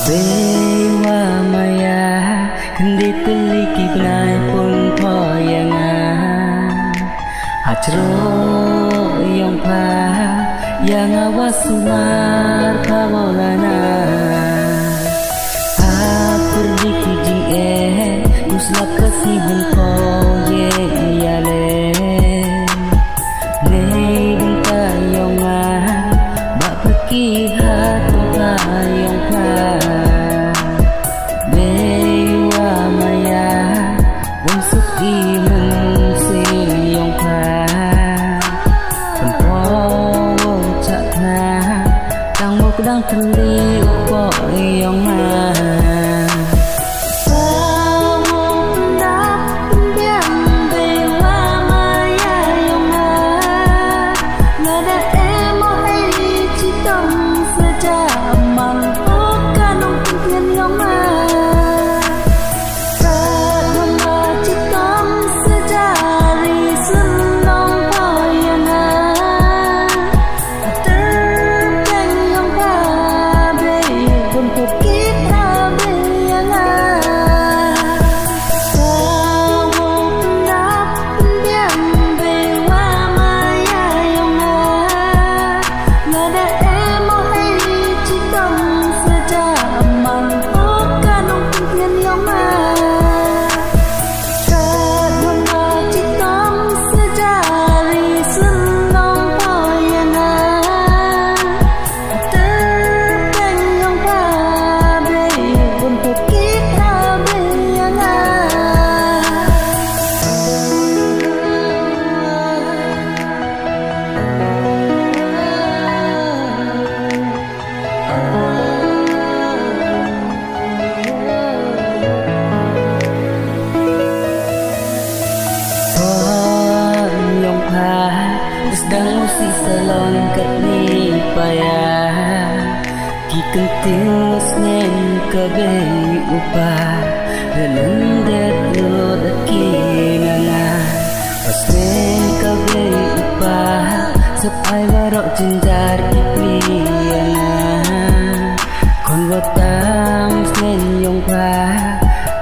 Dewa maya kendi teliki benai pun poyangan Hajro yang pa yang awas sumar pawolana Aku dikujing uslap kasihan poye yale Nei benta yang bak pergi hatu yang pa Dewa maya wong suki mensi yang pa Tempo wong cakna tang mok dang teli upo yang Sedang usi salon kat ni payah Ki kenting musnen kabe upah Dalam deru daki nanga Pasnen kabe upah Sepai warok jenjar kipliana Kon watang musnen yong pa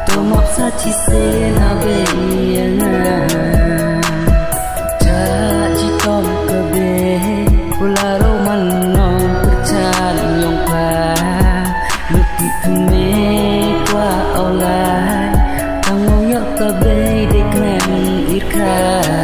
Tomok saci senabe yana Pularo manong percan yang pa Luki keme kwa olai Tango yok kabe deknen irka